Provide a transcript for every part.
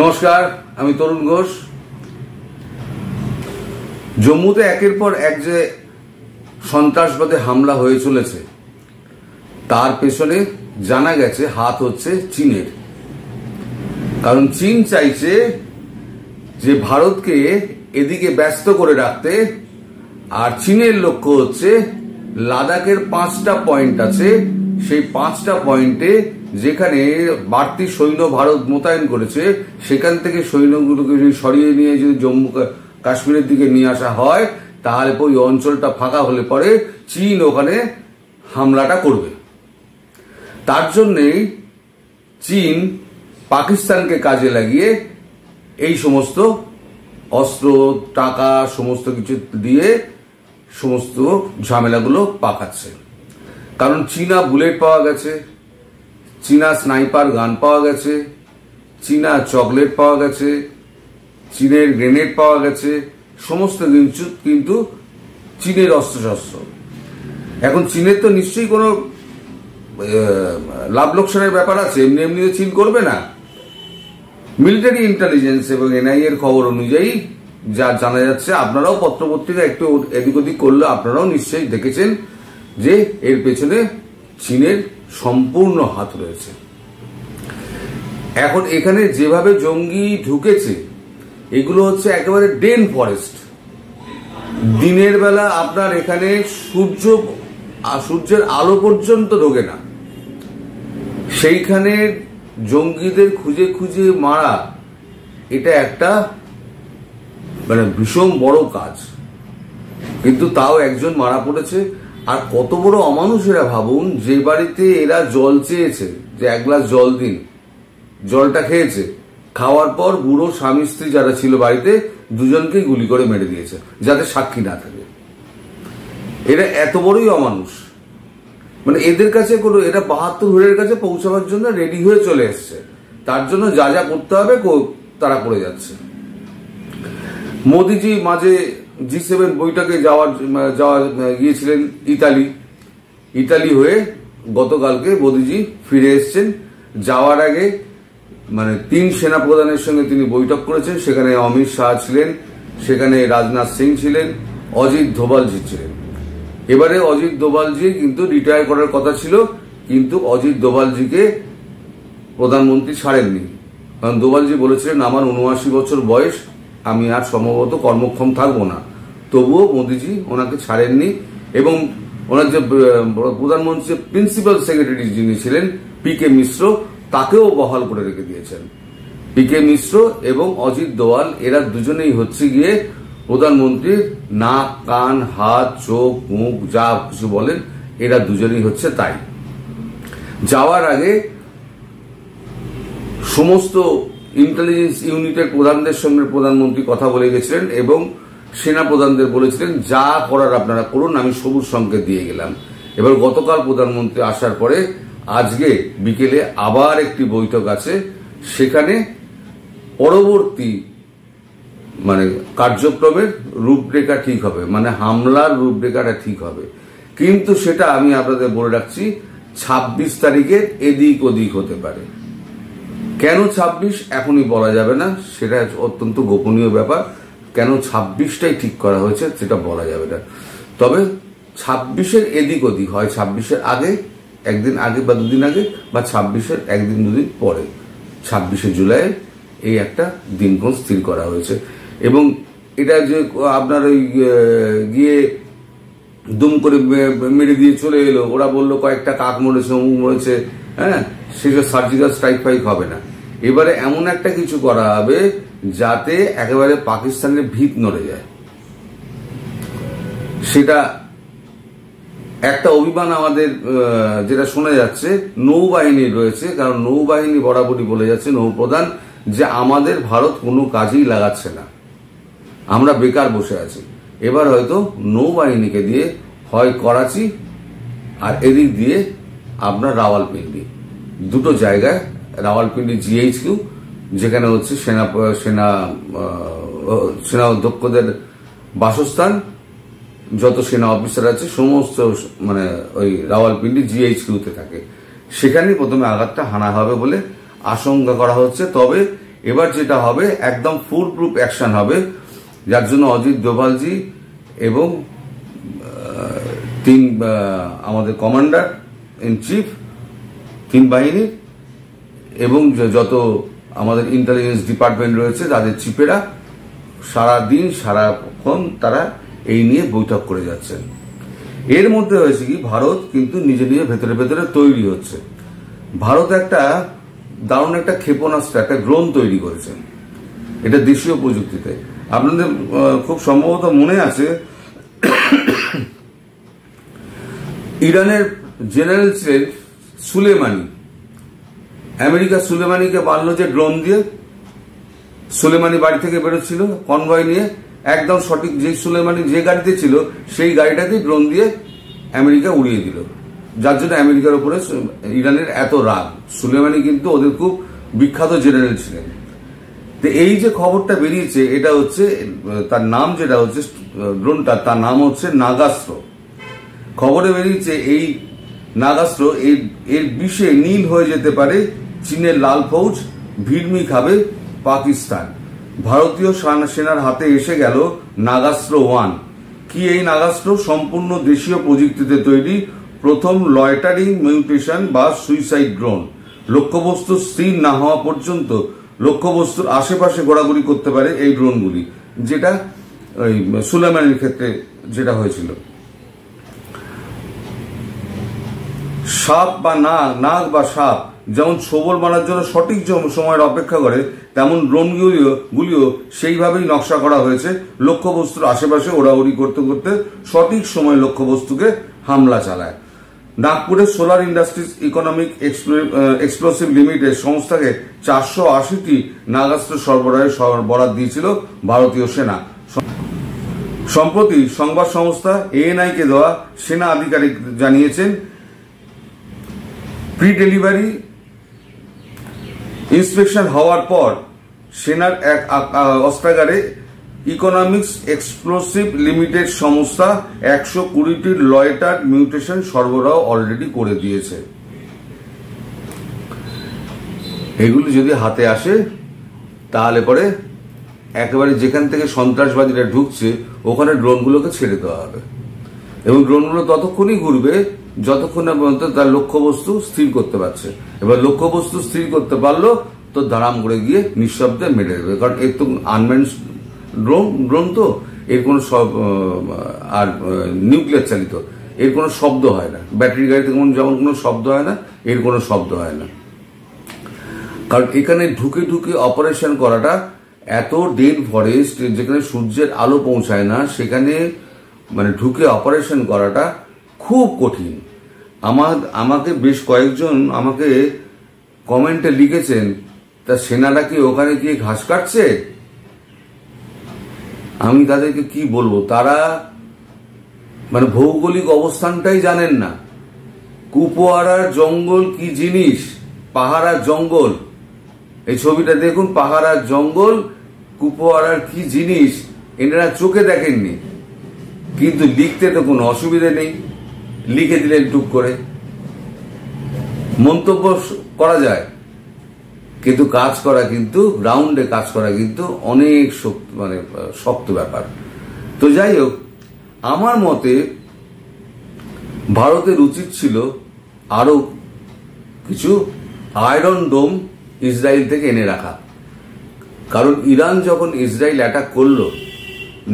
নমস্কার, আমি তরুণ ঘোষ। জম্মুতে একের পর এক যে সন্ত্রাসবাদে হামলা হয়ে চলেছে তার পেছনে জানা গেছে হাত হচ্ছে চীনের। কারণ চীন চাইছে যে ভারতকে এদিকে ব্যস্ত করে রাখতে, আর চীনের লক্ষ্য হচ্ছে লাদাখের 5টা পয়েন্ট আছে, সেই 5টা পয়েন্টে যেখানে বাড়তি সৈন্য ভারত মোতায়েন করেছে সেখান থেকে সৈন্যগুলোকে সরিয়ে নিয়ে যদি জম্মু কাশ্মীরের দিকে নিয়ে আসা হয় তাহলে ওই অঞ্চলটা ফাঁকা হলে পরে চীন ওখানে হামলাটা করবে। তার জন্যেই চীন পাকিস্তানকে কাজে লাগিয়ে এই সমস্ত অস্ত্র, টাকা সমস্ত কিছু দিয়ে সমস্ত ঝামেলাগুলো পাকাচ্ছে। কারণ চীনা বুলেট পাওয়া গেছে, চীনা স্নাইপার গান পাওয়া গেছে, চীনা চকলেট পাওয়া গেছে, চীনের গ্রেনেড পাওয়া গেছে, সমস্ত কিছু কিন্তু চীনের অস্ত্রশস্ত্র। এখন চীনের তো নিশ্চয়ই কোনো লাভ লোকসানের ব্যাপার আছে, এমনি এমনি চীন করবে না। মিলিটারি ইন্টেলিজেন্স এবং এনআইএ এর খবর অনুযায়ী যা জানা যাচ্ছে, আপনারাও পত্রপত্রিকা একটু এদিক ওদিক করলে আপনারাও নিশ্চয়ই দেখেছেন যে এর পেছনে চীনের সম্পূর্ণ হাত রয়েছে। এখন এখানে যেভাবে জঙ্গি ঢুকেছে এগুলো হচ্ছে একেবারে ডেন ফরেস্ট। দিনের বেলা আপনার এখানে সূর্যের আলো পর্যন্ত ঢোকে না, সেইখানে জঙ্গিদের খুঁজে খুঁজে মারা এটা একটা ভীষণ বড় কাজ। কিন্তু তাও একজন মারা পড়েছে। আর কত বড় অমানুষ এরা, ভাবুন, যে বাড়িতে এরা জল চেয়েছে যে এক গ্লাস জল দিন, জলটা খেয়েছে, খাওয়ার পর বুড়ো স্বামী স্ত্রী যারা ছিল বাড়িতে দুজনকেই গুলি করে মেরে দিয়েছে যাতে সাক্ষী না থাকে। এরা এত বড়ই অমানুষ, এদের কাছে কোনো, এরা 72 ঘরের কাছে পৌঁছাবার জন্য রেডি হয়ে চলে এসছে। তার জন্য যা যা করতে হবে তারা করে যাচ্ছে। মোদিজি মাঝে G7 বৈঠকে যাওয়া গিয়েছিলেন ইতালি হয়ে। গতকালকে মোদিজি ফিরে এসছেন। যাওয়ার আগে 3 সেনা প্রধানের সঙ্গে তিনি বৈঠক করেছেন। সেখানে অমিত শাহ ছিলেন, সেখানে রাজনাথ সিং ছিলেন, অজিত দোভালজি ছিলেন। এবারে অজিত দোভালজি কিন্তু রিটায়ার করার কথা ছিল, কিন্তু অজিত দোভালজিকে প্রধানমন্ত্রী ছাড়েননি। কারণ দোভালজি বলেছিলেন আমার 79 বছর বয়স, আমি আর সম্ভবত কর্মক্ষম থাকবো না। তবুও মোদিজি ওনাকে ছাড়েননি এবং ওনার যে প্রধানমন্ত্রীর প্রিন্সিপাল সেক্রেটারি যিনি ছিলেন PK মিশ্র, তাকেও বহাল করে রেখে দিয়েছেন। PK মিশ্র এবং অজিত দোভাল এরা দুজনেই হচ্ছে গিয়ে প্রধানমন্ত্রীর নাক, কান, হাত, চোখ, মুখ যা কিছু বলেন এরা দুজনেই হচ্ছে তাই। যাওয়ার আগে সমস্ত ইন্টেলিজেন্স ইউনিটের প্রধানদের সঙ্গে প্রধানমন্ত্রী কথা বলে গেছিলেন এবং সেনা প্রধানদের বলেছিলেন যা করার আপনারা করুন, আমি সবুজ সংকেত দিয়ে গেলাম। এবার গতকাল প্রধানমন্ত্রী আসার পরে আজকে বিকেলে আবার একটি বৈঠক আছে। সেখানে পরবর্তী কার্যক্রমের রূপরেখা ঠিক হবে, হামলার রূপরেখাটা ঠিক হবে। কিন্তু সেটা আমি আপনাদের বলে রাখছি 26 তারিখের এদিক ওদিক হতে পারে। কেন 26 এখনই বলা যাবে না, সেটা অত্যন্ত গোপনীয় ব্যাপার। কেন 26টাই ঠিক করা হয়েছে সেটা বলা যাবে না। তবে 26-এর এদিক ওদিক হয়, 26-এর আগে, একদিন আগে বা দুদিন আগে, বা 26-এর একদিন দুদিন পরে, 26শে জুলাই এই একটা দিনক্ষণ স্থির করা হয়েছে। এবং এটা যে আপনার ওই গিয়ে দুম করে মেরে দিয়ে চলে এলো, ওরা বললো কয়েকটা কাক মরেছে, অমুক মরেছে, হ্যাঁ, সেসব সার্জিক্যাল স্ট্রাইক ফাইক হবে না। এবারে এমন একটা কিছু করা হবে যাতে একেবারে পাকিস্তানের ভিত নড়ে যায়। সেটা একটা অভিমান আমাদের যেটা শোনা যাচ্ছে নৌবাহিনী রয়েছে, কারণ নৌবাহিনী বরাবরই বলে যাচ্ছে নৌপ্রধান যে আমাদের ভারত কোনো কাজেই লাগাচ্ছে না, আমরা বেকার বসে আছি। এবার হয়তো নৌবাহিনীকে দিয়ে হয় করাচি আর এদিক দিয়ে আপনার রাওয়ালপিন্ডি, দুটো জায়গায়, রাওয়ালপিন্ডি GHQ যেখানে হচ্ছে সেনা অধ্যক্ষদের বাসস্থান, যত সেনা অফিসার আছে সমস্ত ওই রাওয়ালপিন্ডি GHQ তে থাকে। সেখানেই প্রথমে আঘাতটা হানা হবে বলে আশঙ্কা করা হচ্ছে। তবে এবার যেটা হবে একদম ফুল প্রুফ অ্যাকশন হবে, যার জন্য অজিত ডোভালজি এবং আমাদের কমান্ডার ইন চিফ 3 বাহিনীর এবং যত আমাদের ইন্টেলিজেন্স ডিপার্টমেন্ট রয়েছে তাদের চিফেরা সারাদিন সারাক্ষণ তারা এই নিয়ে বৈঠক করে যাচ্ছেন। এর মধ্যে হয়েছে কি, ভারত কিন্তু নিজে নিজে ভেতরে ভেতরে তৈরি হচ্ছে। ভারত একটা দারুণ একটা ক্ষেপণাস্ত্র, একটা ড্রোন তৈরি করেছেন, এটা দেশীয় প্রযুক্তিতে। আপনাদের খুব সম্ভবত মনে আছে ইরানের জেনারেল ছিলেন সুলেমানি, আমেরিকা সুলেমানিকে মারল যে ড্রোন দিয়ে। সুলেমানি বাড়ি থেকে বেরোচ্ছিল কনভয় নিয়ে, একদম সঠিক যে সুলেমানি যে গাড়িতে ছিল সেই গাড়িটাকে ড্রোন দিয়ে আমেরিকা উড়িয়ে দিল, যার জন্য আমেরিকার উপরে ইরানের এত রাগ। সুলেমানি কিন্তু ওদের খুব বিখ্যাত জেনারেল ছিলেন। তো এই যে খবরটা বেরিয়েছে, এটা হচ্ছে তার নাম, যেটা হচ্ছে ড্রোনটা, তার নাম হচ্ছে নাগাস্ত্র। খবরে বেরিয়েছে এই নাগাস্ত্র এর বিষে নীল হয়ে যেতে পারে চীনের লাল ফৌজ, ভিড়মি খাবে পাকিস্তান। ভারতীয় সেনার হাতে এসে গেল নাগাস্ত্র 1। কি এই নাগাস্ত্র? সম্পূর্ণ দেশীয় প্রযুক্তিতে তৈরি প্রথম লয়টারিং মিউটেশন বা সুইসাইড ড্রোন। লক্ষ্যবস্তু স্থির না হওয়া পর্যন্ত লক্ষ্যবস্তুর আশেপাশে ঘোরাঘুরি করতে পারে এই ড্রোনগুলি, যেটা ওই সুলেমানির ক্ষেত্রে যেটা হয়েছিল। সাপ বা নাগ বা সাপ যেমন ছোবল মারার জন্য সঠিক সময়ের অপেক্ষা করে, তেমন ড্রোনগুলিও সেইভাবেই নকশা করা হয়েছে। লক্ষ্যবস্তুর আশেপাশে ওড়াউড়ি করতে করতে সঠিক সময় লক্ষ্যবস্তুকে হামলা চালায়। নাগপুরের Solar Industries Economic Explosives Limited সংস্থাকে 480টি নাগাস্ত্র সরবরাহের বরাদ দিয়েছিল ভারতীয় সেনা। সম্প্রতি সংবাদ সংস্থা ANI কে দেওয়া সেনা আধিকারিক জানিয়েছেন, প্রি ডেলিভারি ইন্সপেকশন হওয়ার পর সেনার এক অস্ত্রাগারে ইকোনমিক্স এক্সপ্লোসিভ লিমিটেড সংস্থা 120টির লয়টার মিউটেশন সরবরাহ অলরেডি করে দিয়েছে। এগুলি যদি হাতে আসে তাহলে পরে একেবারে যেখান থেকে সন্ত্রাসবাদীরা ঢুকছে ওখানে ড্রোনগুলোকে ছেড়ে দেওয়া হবে, এবং ড্রোনগুলো ততক্ষণই ঘুরবে যতক্ষণ না পর্যন্ত তার লক্ষ্যবস্তু স্থির করতে পারছে। এবার লক্ষ্যবস্তু স্থির করতে পারলো তো ধারাম করে গিয়ে নিঃশব্দে মেরে দেবে, কারণ এর তো আনম্যান্ড ড্রোন তো, এর কোনো আর নিউক্লিয়ার চালিত, এর কোনো শব্দ হয় না। ব্যাটারি গাড়িতে যেমন কোনো শব্দ হয় না, এর কোনো শব্দ হয় না। কারণ এখানে ঢুকে ঢুকে অপারেশন করাটা, এত ডেড ফরেস্ট যেখানে সূর্যের আলো পৌঁছায় না, সেখানে মানে ঢুকে অপারেশন করাটা খুব কঠিন। আমাকে বেশ কয়েকজন আমাকে কমেন্টে লিখেছেন, তা সেনারা কি ওখানে গিয়ে ঘাস কাটছে? আমি তাদেরকে কি বলবো, তারা মানে ভৌগোলিক অবস্থানটাই জানেন না। কুপোয়ারার জঙ্গল কি জিনিস, পাহাড়ার জঙ্গল, এই ছবিটা দেখুন, পাহাড়ার জঙ্গল, কুপোয়ারার কি জিনিস এনারা চোখে দেখেননি, কিন্তু লিখতে তো কোনো অসুবিধে নেই, লিখে দিলেন টুক করে, মন্তব্য করা যায়, কিন্তু কাজ করা, কিন্তু গ্রাউন্ডে কাজ করা কিন্তু অনেক শক্ত ব্যাপার। তো যাই হোক, আমার মতে ভারতের উচিত ছিল আরো কিছু আয়রন ডোম ইসরায়েল থেকে এনে রাখা। কারণ ইরান যখন ইসরায়েল অ্যাটাক করলো,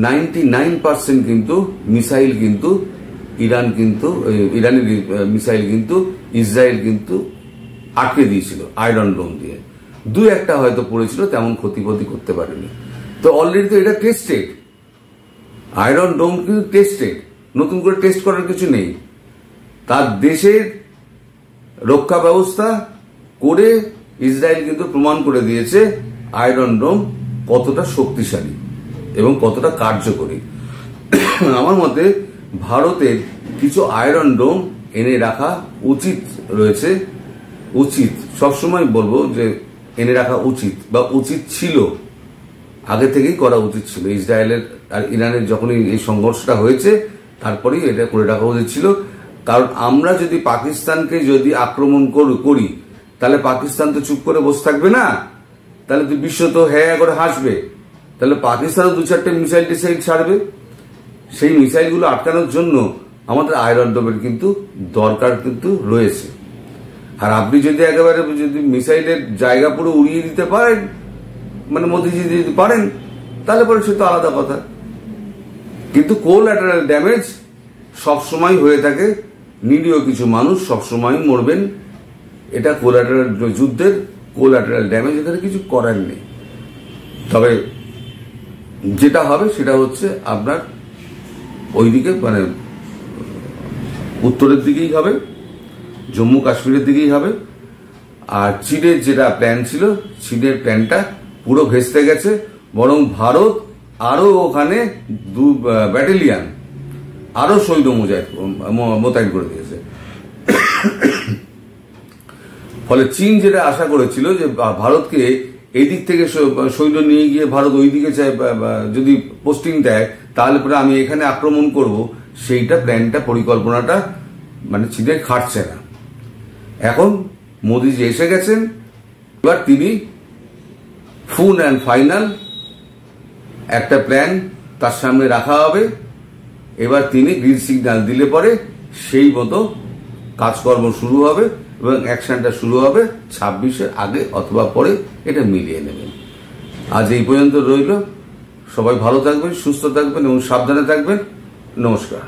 99% কিন্তু মিসাইল কিন্তু ইরানের মিসাইল কিন্তু ইসরায়েল কিন্তু আটকে দিয়েছিল আয়রন ডোম দিয়ে। 2-1টা হয়তো পড়েছিল, তেমন ক্ষতি করতে পারেনি। তো অলরেডি তো এটা টেস্টেড, আয়রন ডোম কিন্তু টেস্টেড, নতুন করে টেস্ট করার কিছু নেই। তার দেশের রক্ষা ব্যবস্থা করে ইসরায়েল কিন্তু প্রমাণ করে দিয়েছে আয়রন ডোম কতটা শক্তিশালী এবং কতটা কার্যকরী। আমার মতে ভারতের কিছু আয়রন ডোম এনে রাখা উচিত রয়েছে, উচিত সবসময় বলবো যে এনে রাখা উচিত, বা উচিত ছিল, আগে থেকেই করা উচিত ছিল। ইসরায়েলের আর ইরানের যখনই এই সংঘর্ষটা হয়েছে তারপরেই এটা করে রাখা উচিত ছিল। কারণ আমরা যদি পাকিস্তানকে যদি আক্রমণ করি, তাহলে পাকিস্তান তো চুপ করে বসে থাকবে না, তাহলে তো বিশ্ব তো হ্যাঁ করে হাসবে, তাহলে পাকিস্তানও 2-4টে মিসাইল টিসাইল ছাড়বে। সেই মিসাইলগুলো আটকানোর জন্য আমাদের আয়রন ডোমের কিন্তু দরকার কিন্তু রয়েছে। আর আপনি যদি একেবারে যদি মিসাইলের জায়গা পুরো উড়িয়ে দিতে পারেন, মানে মোদিজি যদি পারেন, তাহলে পরে সে তো আলাদা কথা। কিন্তু কোল্যাটারাল ড্যামেজ সবসময় হয়ে থাকে, নিরীহ কিছু মানুষ সবসময় মরবেন। এটা কোল্যাটারাল যুদ্ধের কোল্যাটারাল ড্যামেজ, এখানে কিছু করার নেই। তবে যেটা হবে সেটা হচ্ছে আপনার ওইদিকে মানে উত্তরের দিকেই হবে, জম্মু কাশ্মীরের দিকেই হবে। আর চীনের যেটা প্ল্যান ছিল, চীনের প্ল্যানটা পুরো ভেস্তে গেছে, বরং ভারত আরো ওখানে 2 ব্যাটালিয়ান আরো সৈন্য মোতায়েন করে দিয়েছে। ফলে চীন যেটা আশা করেছিল যে ভারতকে এই দিক থেকে সৈন্য নিয়ে গিয়ে ভারত ওই দিকে যদি পোস্টিং দেয়, তাহলে পরে আমি এখানে আক্রমণ করব, সেইটা প্ল্যানটা পরিকল্পনাটা মানে চীনের খাটছে না। এখন মোদিজি এসে গেছেন, এবার তিনি ফুল অ্যান্ড ফাইনাল একটা প্ল্যান তার সামনে রাখা হবে। এবার তিনি গ্রিন সিগন্যাল দিলে পরে সেই মতো কাজকর্ম শুরু হবে এবং অ্যাকশনটা শুরু হবে 26-এর আগে অথবা পরে, এটা মিলিয়ে নেবেন। আজ এই পর্যন্ত রইল। সবাই ভালো থাকবেন, সুস্থ থাকবেন এবং সাবধানে থাকবেন। নমস্কার।